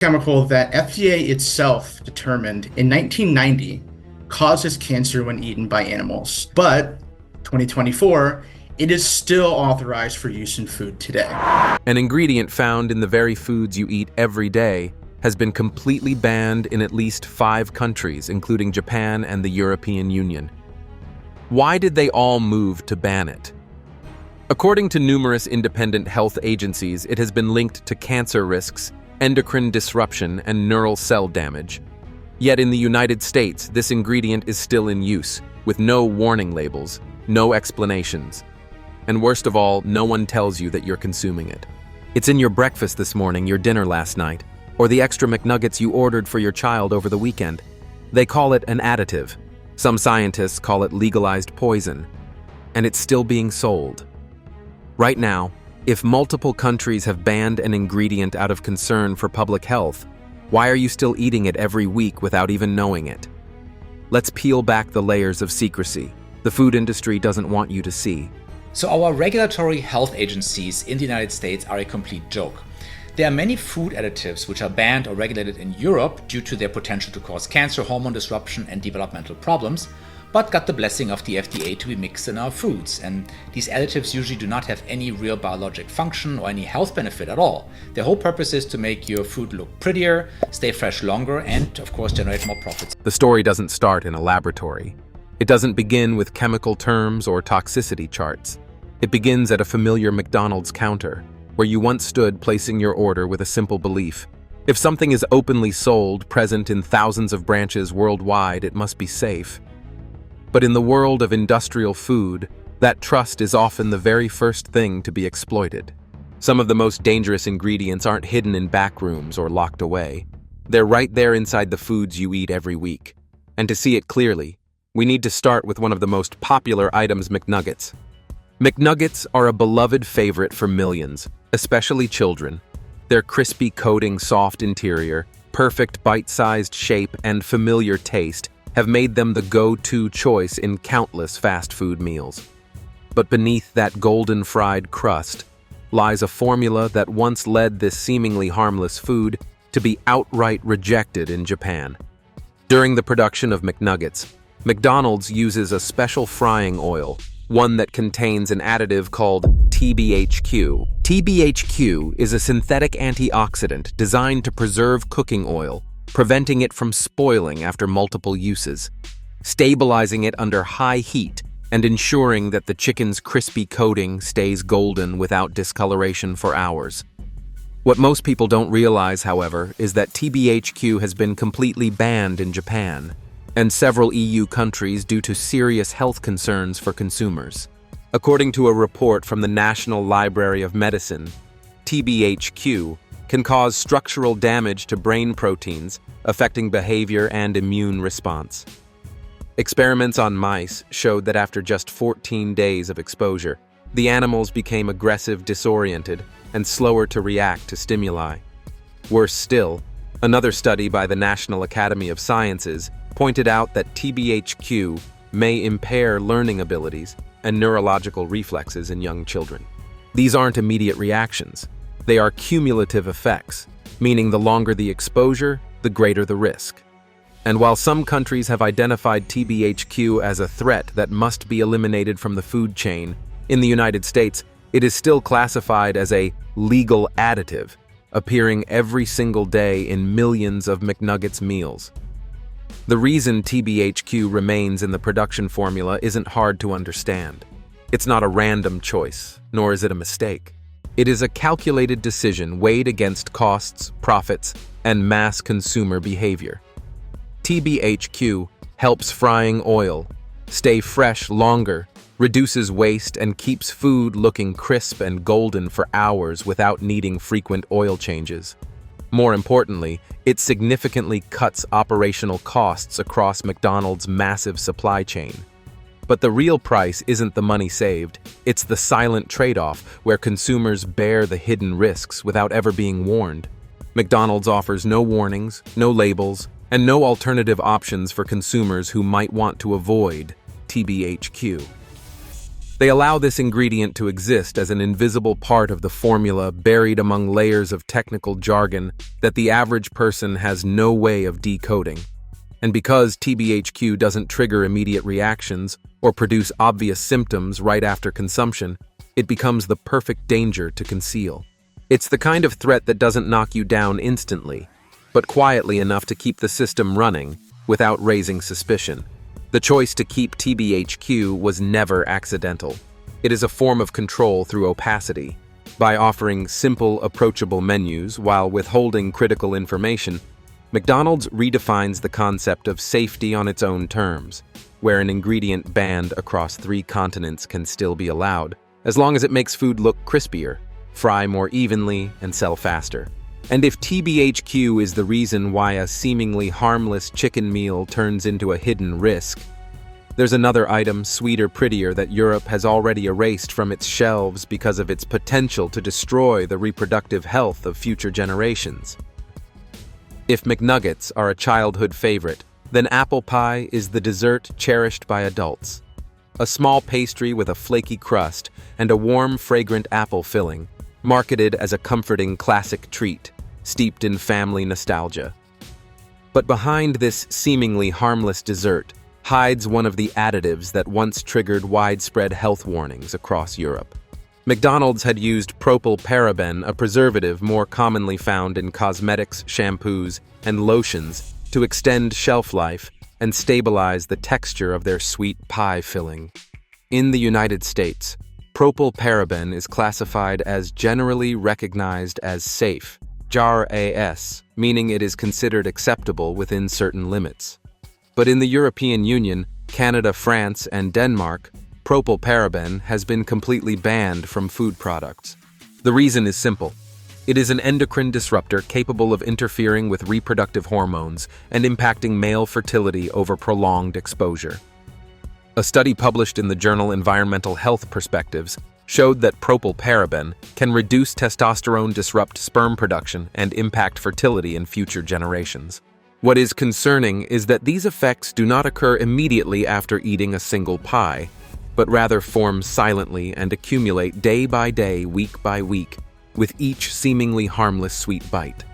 Chemical that FDA itself determined in 1990 causes cancer when eaten by animals, but 2024, it is still authorized for use in food today. An ingredient found in the very foods you eat every day has been completely banned in at least 5 countries, including Japan and the European Union. Why did they all move to ban it? According to numerous independent health agencies, it has been linked to cancer risks, endocrine disruption, and neural cell damage. Yet in the United States, this ingredient is still in use, with no warning labels, no explanations. And worst of all, no one tells you that you're consuming it. It's in your breakfast this morning, your dinner last night, or the extra McNuggets you ordered for your child over the weekend. They call it an additive. Some scientists call it legalized poison. And it's still being sold. Right now, if multiple countries have banned an ingredient out of concern for public health, why are you still eating it every week without even knowing it? Let's peel back the layers of secrecy the food industry doesn't want you to see. So our regulatory health agencies in the United States are a complete joke. There are many food additives which are banned or regulated in Europe due to their potential to cause cancer, hormone disruption, and developmental problems, but got the blessing of the FDA to be mixed in our foods. And these additives usually do not have any real biologic function or any health benefit at all. Their whole purpose is to make your food look prettier, stay fresh longer, and of course generate more profits. The story doesn't start in a laboratory. It doesn't begin with chemical terms or toxicity charts. It begins at a familiar McDonald's counter, where you once stood placing your order with a simple belief. If something is openly sold, present in thousands of branches worldwide, it must be safe. But in the world of industrial food, that trust is often the very first thing to be exploited. Some of the most dangerous ingredients aren't hidden in back rooms or locked away. They're right there inside the foods you eat every week. And to see it clearly, we need to start with one of the most popular items, McNuggets. McNuggets are a beloved favorite for millions, especially children. Their crispy coating, soft interior, perfect bite-sized shape, and familiar taste have made them the go-to choice in countless fast food meals. But beneath that golden fried crust lies a formula that once led this seemingly harmless food to be outright rejected in Japan. During the production of McNuggets, McDonald's uses a special frying oil, one that contains an additive called TBHQ. TBHQ is a synthetic antioxidant designed to preserve cooking oil, preventing it from spoiling after multiple uses, stabilizing it under high heat, and ensuring that the chicken's crispy coating stays golden without discoloration for hours. What most people don't realize, however, is that TBHQ has been completely banned in Japan and several EU countries due to serious health concerns for consumers. According to a report from the National Library of Medicine, TBHQ can cause structural damage to brain proteins, affecting behavior and immune response. Experiments on mice showed that after just 14 days of exposure, the animals became aggressive, disoriented, and slower to react to stimuli. Worse still, another study by the National Academy of Sciences pointed out that TBHQ may impair learning abilities and neurological reflexes in young children. These aren't immediate reactions. They are cumulative effects, meaning the longer the exposure, the greater the risk. And while some countries have identified TBHQ as a threat that must be eliminated from the food chain, in the United States, it is still classified as a legal additive, appearing every single day in millions of McNuggets meals. The reason TBHQ remains in the production formula isn't hard to understand. It's not a random choice, nor is it a mistake. It is a calculated decision weighed against costs, profits, and mass consumer behavior. TBHQ helps frying oil stay fresh longer, reduces waste, and keeps food looking crisp and golden for hours without needing frequent oil changes. More importantly, it significantly cuts operational costs across McDonald's massive supply chain. But the real price isn't the money saved, it's the silent trade-off where consumers bear the hidden risks without ever being warned. McDonald's offers no warnings, no labels, and no alternative options for consumers who might want to avoid TBHQ. They allow this ingredient to exist as an invisible part of the formula buried among layers of technical jargon that the average person has no way of decoding. And because TBHQ doesn't trigger immediate reactions or produce obvious symptoms right after consumption, it becomes the perfect danger to conceal. It's the kind of threat that doesn't knock you down instantly, but quietly enough to keep the system running without raising suspicion. The choice to keep TBHQ was never accidental. It is a form of control through opacity. By offering simple, approachable menus while withholding critical information, McDonald's redefines the concept of safety on its own terms, where an ingredient banned across 3 continents can still be allowed, as long as it makes food look crispier, fry more evenly, and sell faster. And if TBHQ is the reason why a seemingly harmless chicken meal turns into a hidden risk, there's another item, sweeter, prettier, that Europe has already erased from its shelves because of its potential to destroy the reproductive health of future generations. If McNuggets are a childhood favorite, then apple pie is the dessert cherished by adults. A small pastry with a flaky crust and a warm, fragrant apple filling, marketed as a comforting classic treat, steeped in family nostalgia. But behind this seemingly harmless dessert hides one of the additives that once triggered widespread health warnings across Europe. McDonald's had used propylparaben, a preservative more commonly found in cosmetics, shampoos, and lotions, to extend shelf life and stabilize the texture of their sweet pie filling. In the United States, propylparaben is classified as generally recognized as safe, JAR-AS, meaning it is considered acceptable within certain limits. But in the European Union, Canada, France, and Denmark, propylparaben has been completely banned from food products. The reason is simple. It is an endocrine disruptor capable of interfering with reproductive hormones and impacting male fertility over prolonged exposure. A study published in the journal Environmental Health Perspectives showed that propylparaben can reduce testosterone, disrupt sperm production, and impact fertility in future generations. What is concerning is that these effects do not occur immediately after eating a single pie, but rather form silently and accumulate day by day, week by week, with each seemingly harmless sweet bite.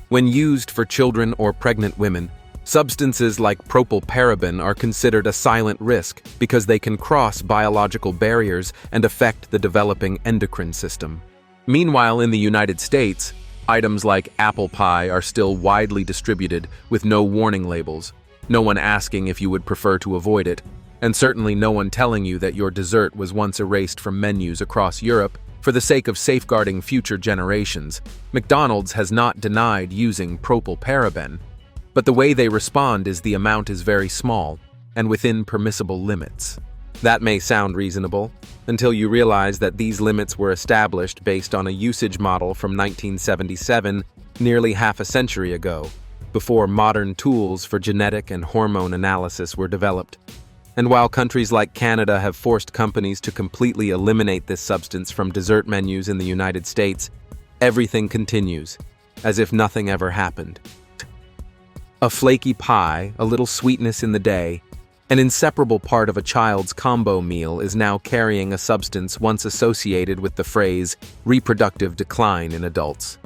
When used for children or pregnant women, substances like propylparaben are considered a silent risk because they can cross biological barriers and affect the developing endocrine system. Meanwhile, in the United States, items like apple pie are still widely distributed with no warning labels, no one asking if you would prefer to avoid it, and certainly no one telling you that your dessert was once erased from menus across Europe for the sake of safeguarding future generations. McDonald's has not denied using propylparaben, but the way they respond is the amount is very small and within permissible limits. That may sound reasonable, until you realize that these limits were established based on a usage model from 1977, nearly half a century ago, before modern tools for genetic and hormone analysis were developed. And while countries like Canada have forced companies to completely eliminate this substance from dessert menus in the United States, everything continues, as if nothing ever happened. A flaky pie, a little sweetness in the day, an inseparable part of a child's combo meal is now carrying a substance once associated with the phrase reproductive decline in adults.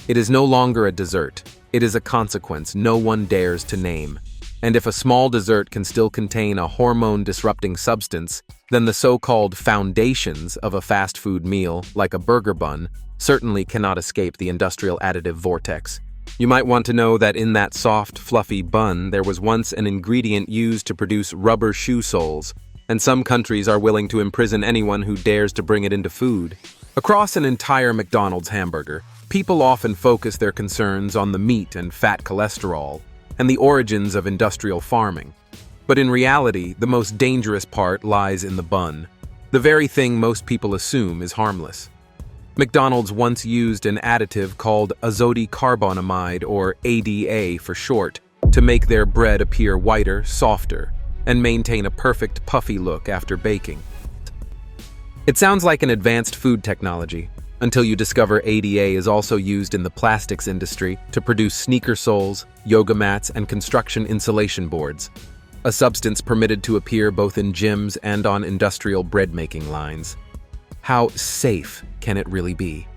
It is no longer a dessert. It is a consequence no one dares to name. And if a small dessert can still contain a hormone-disrupting substance, then the so-called foundations of a fast food meal, like a burger bun, certainly cannot escape the industrial additive vortex. You might want to know that in that soft, fluffy bun, there was once an ingredient used to produce rubber shoe soles, and some countries are willing to imprison anyone who dares to bring it into food. Across an entire McDonald's hamburger, people often focus their concerns on the meat and fat cholesterol, and the origins of industrial farming. But in reality, the most dangerous part lies in the bun, the very thing most people assume is harmless. McDonald's once used an additive called azodicarbonamide, or ADA for short, to make their bread appear whiter, softer, and maintain a perfect puffy look after baking. It sounds like an advanced food technology, until you discover ADA is also used in the plastics industry to produce sneaker soles, yoga mats, and construction insulation boards. a substance permitted to appear both in gyms and on industrial bread-making lines. How safe can it really be?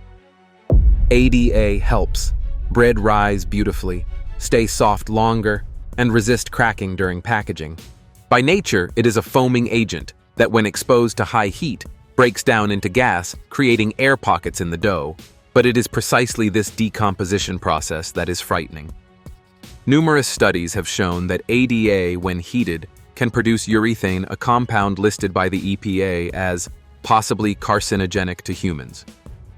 ADA helps bread rise beautifully, stay soft longer, and resist cracking during packaging. By nature, it is a foaming agent that, when exposed to high heat, breaks down into gas, creating air pockets in the dough. But it is precisely this decomposition process that is frightening. Numerous studies have shown that ADA, when heated, can produce urethane, a compound listed by the EPA as possibly carcinogenic to humans.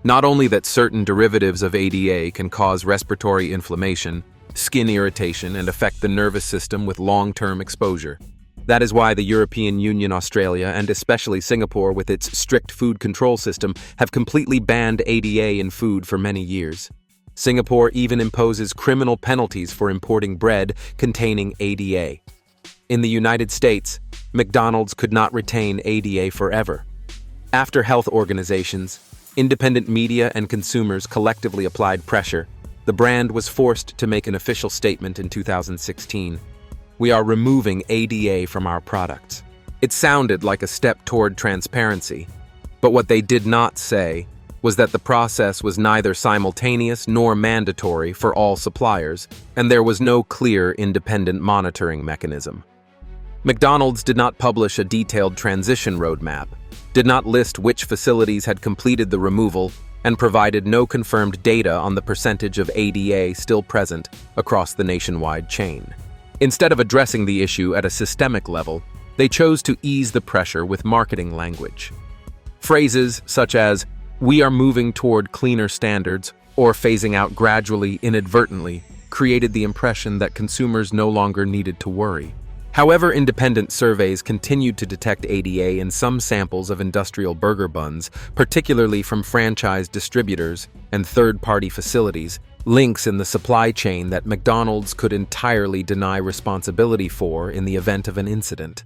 Not only that certain derivatives of ADA can cause respiratory inflammation, skin irritation, and affect the nervous system with long-term exposure. That is why the European Union, Australia, and especially Singapore, with its strict food control system, have completely banned ADA in food for many years. Singapore even imposes criminal penalties for importing bread containing ADA. In the United States, McDonald's could not retain ADA forever. After health organizations, independent media, and consumers collectively applied pressure, the brand was forced to make an official statement in 2016. We are removing ADA from our products. It sounded like a step toward transparency, but what they did not say was that the process was neither simultaneous nor mandatory for all suppliers, and there was no clear independent monitoring mechanism. McDonald's did not publish a detailed transition roadmap, did not list which facilities had completed the removal, and provided no confirmed data on the percentage of ADA still present across the nationwide chain. Instead of addressing the issue at a systemic level, they chose to ease the pressure with marketing language. Phrases such as, "We are moving toward cleaner standards," or "phasing out gradually, inadvertently," created the impression that consumers no longer needed to worry. However, independent surveys continued to detect ADA in some samples of industrial burger buns, particularly from franchise distributors and third-party facilities, links in the supply chain that McDonald's could entirely deny responsibility for in the event of an incident.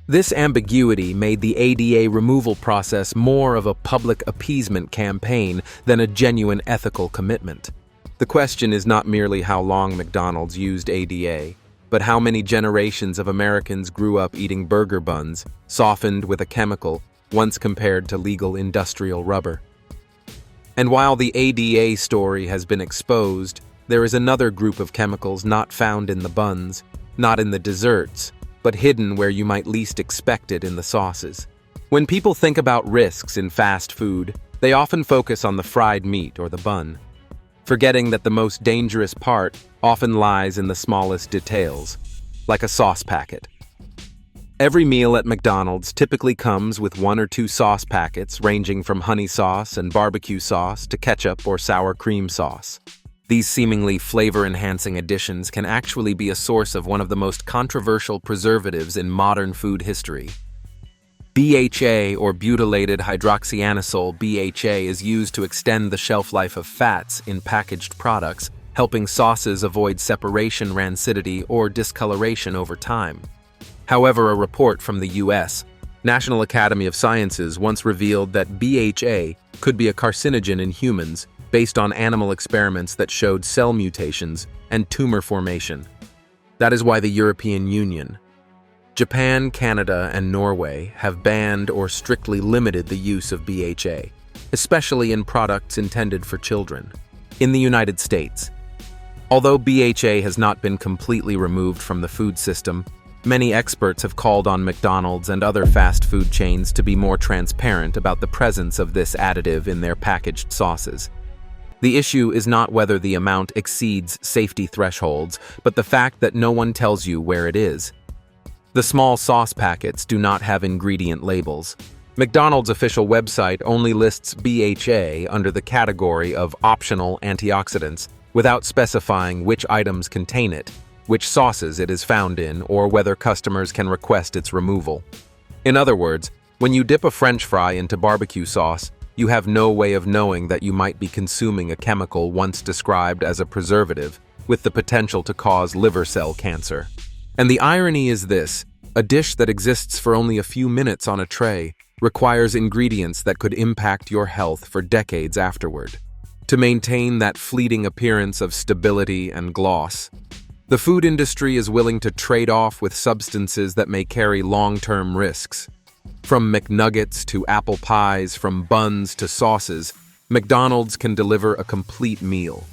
This ambiguity made the ADA removal process more of a public appeasement campaign than a genuine ethical commitment. The question is not merely how long McDonald's used ADA, but how many generations of Americans grew up eating burger buns, softened with a chemical, once compared to legal industrial rubber. And while the ADA story has been exposed, there is another group of chemicals not found in the buns, not in the desserts, but hidden where you might least expect it in the sauces. When people think about risks in fast food, they often focus on the fried meat or the bun, forgetting that the most dangerous part often lies in the smallest details, like a sauce packet. Every meal at McDonald's typically comes with 1 or 2 sauce packets ranging from honey sauce and barbecue sauce to ketchup or sour cream sauce. These seemingly flavor-enhancing additions can actually be a source of one of the most controversial preservatives in modern food history. BHA, or butylated hydroxyanisole BHA, is used to extend the shelf life of fats in packaged products, helping sauces avoid separation, rancidity, or discoloration over time. However, a report from the U.S. National Academy of Sciences once revealed that BHA could be a carcinogen in humans based on animal experiments that showed cell mutations and tumor formation. That is why the European Union, Japan, Canada, and Norway have banned or strictly limited the use of BHA, especially in products intended for children. In the United States, although BHA has not been completely removed from the food system, many experts have called on McDonald's and other fast food chains to be more transparent about the presence of this additive in their packaged sauces. The issue is not whether the amount exceeds safety thresholds, but the fact that no one tells you where it is. The small sauce packets do not have ingredient labels. McDonald's official website only lists BHA under the category of optional antioxidants, without specifying which items contain it, which sauces it is found in, or whether customers can request its removal. In other words, when you dip a French fry into barbecue sauce, you have no way of knowing that you might be consuming a chemical once described as a preservative, with the potential to cause liver cell cancer. And the irony is this: a dish that exists for only a few minutes on a tray requires ingredients that could impact your health for decades afterward. To maintain that fleeting appearance of stability and gloss, The food industry is willing to trade off with substances that may carry long-term risks. From McNuggets to apple pies, from buns to sauces, McDonald's can deliver a complete meal.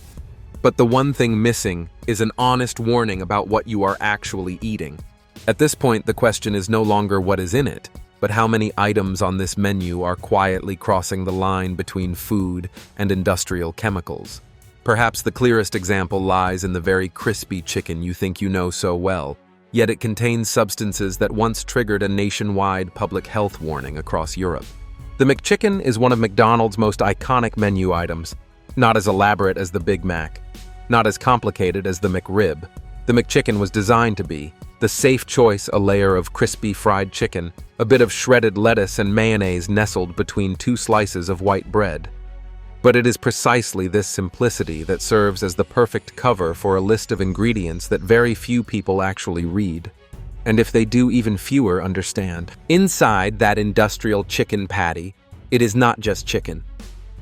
But the one thing missing is an honest warning about what you are actually eating. At this point, the question is no longer what is in it, but how many items on this menu are quietly crossing the line between food and industrial chemicals. Perhaps the clearest example lies in the very crispy chicken you think you know so well, yet it contains substances that once triggered a nationwide public health warning across Europe. The McChicken is one of McDonald's most iconic menu items, not as elaborate as the Big Mac, not as complicated as the McRib. The McChicken was designed to be the safe choice, a layer of crispy fried chicken, a bit of shredded lettuce and mayonnaise nestled between two slices of white bread. But it is precisely this simplicity that serves as the perfect cover for a list of ingredients that very few people actually read. And if they do, even fewer understand. Inside that industrial chicken patty, it is not just chicken.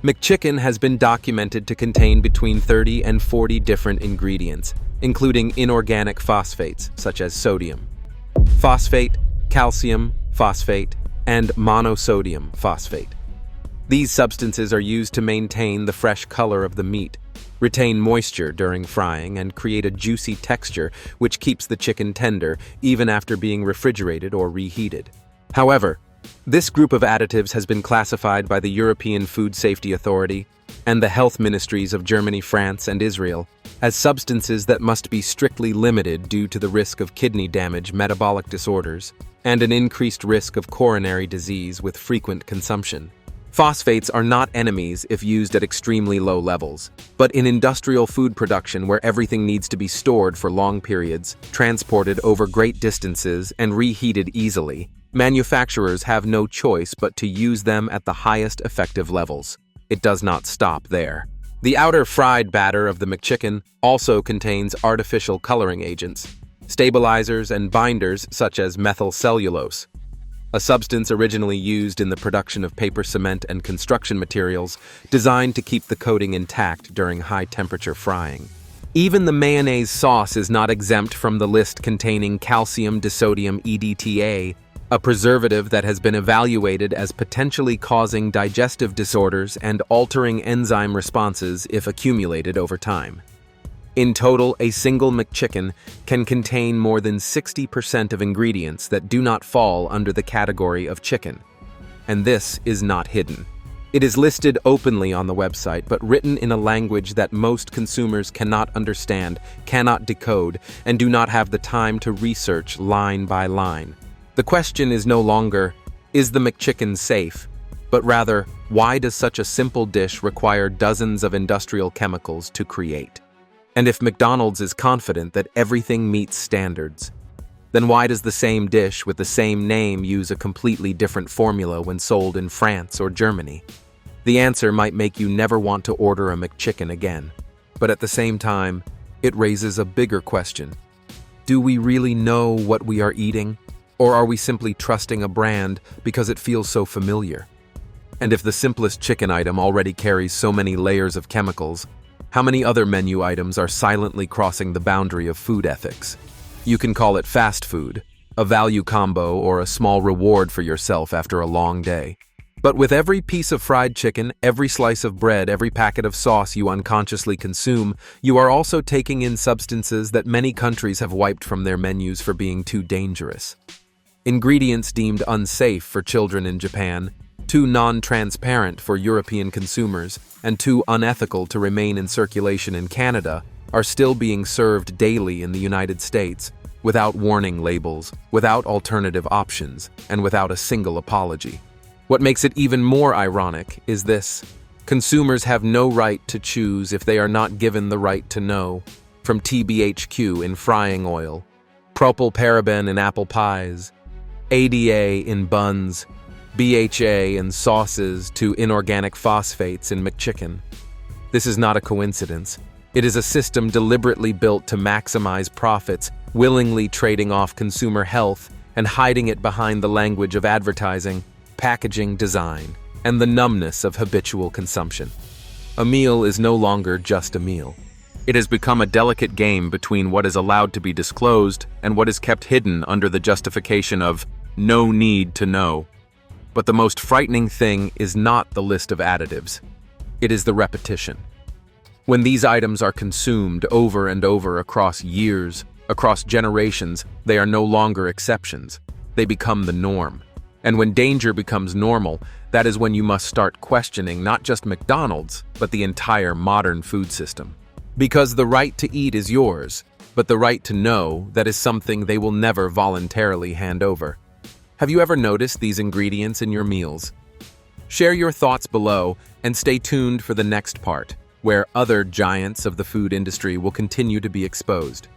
McChicken has been documented to contain between 30 and 40 different ingredients, including inorganic phosphates such as sodium, phosphate, calcium phosphate, and monosodium phosphate. These substances are used to maintain the fresh color of the meat, retain moisture during frying, and create a juicy texture which keeps the chicken tender even after being refrigerated or reheated. However, this group of additives has been classified by the European Food Safety Authority and the health ministries of Germany, France, and Israel as substances that must be strictly limited due to the risk of kidney damage, metabolic disorders, and an increased risk of coronary disease with frequent consumption. Phosphates are not enemies if used at extremely low levels, but in industrial food production where everything needs to be stored for long periods, transported over great distances, and reheated easily, manufacturers have no choice but to use them at the highest effective levels. It does not stop there. The outer fried batter of the McChicken also contains artificial coloring agents, stabilizers, and binders such as methyl cellulose, a substance originally used in the production of paper, cement, and construction materials, designed to keep the coating intact during high-temperature frying. Even the mayonnaise sauce is not exempt from the list containing calcium disodium EDTA, a preservative that has been evaluated as potentially causing digestive disorders and altering enzyme responses if accumulated over time. In total, a single McChicken can contain more than 60% of ingredients that do not fall under the category of chicken. And this is not hidden. It is listed openly on the website, but written in a language that most consumers cannot understand, cannot decode, and do not have the time to research line by line. The question is no longer, is the McChicken safe? But rather, why does such a simple dish require dozens of industrial chemicals to create? And if McDonald's is confident that everything meets standards, then why does the same dish with the same name use a completely different formula when sold in France or Germany? The answer might make you never want to order a McChicken again, but at the same time, it raises a bigger question. Do we really know what we are eating, or are we simply trusting a brand because it feels so familiar? And if the simplest chicken item already carries so many layers of chemicals, how many other menu items are silently crossing the boundary of food ethics? You can call it fast food, a value combo, or a small reward for yourself after a long day. But with every piece of fried chicken, every slice of bread, every packet of sauce you unconsciously consume, you are also taking in substances that many countries have wiped from their menus for being too dangerous. Ingredients deemed unsafe for children in Japan, too non-transparent for European consumers, and too unethical to remain in circulation in Canada, are still being served daily in the United States, without warning labels, without alternative options, and without a single apology. What makes it even more ironic is this: consumers have no right to choose if they are not given the right to know, from TBHQ in frying oil, propylparaben in apple pies, ADA in buns, BHA in sauces, to inorganic phosphates in McChicken. This is not a coincidence. It is a system deliberately built to maximize profits, willingly trading off consumer health and hiding it behind the language of advertising, packaging design, and the numbness of habitual consumption. A meal is no longer just a meal. It has become a delicate game between what is allowed to be disclosed and what is kept hidden under the justification of no need to know. But the most frightening thing is not the list of additives. It is the repetition. When these items are consumed over and over across years, across generations, they are no longer exceptions. They become the norm. And when danger becomes normal, that is when you must start questioning not just McDonald's, but the entire modern food system. Because the right to eat is yours, but the right to know, that is something they will never voluntarily hand over. Have you ever noticed these ingredients in your meals? Share your thoughts below and stay tuned for the next part, where other giants of the food industry will continue to be exposed.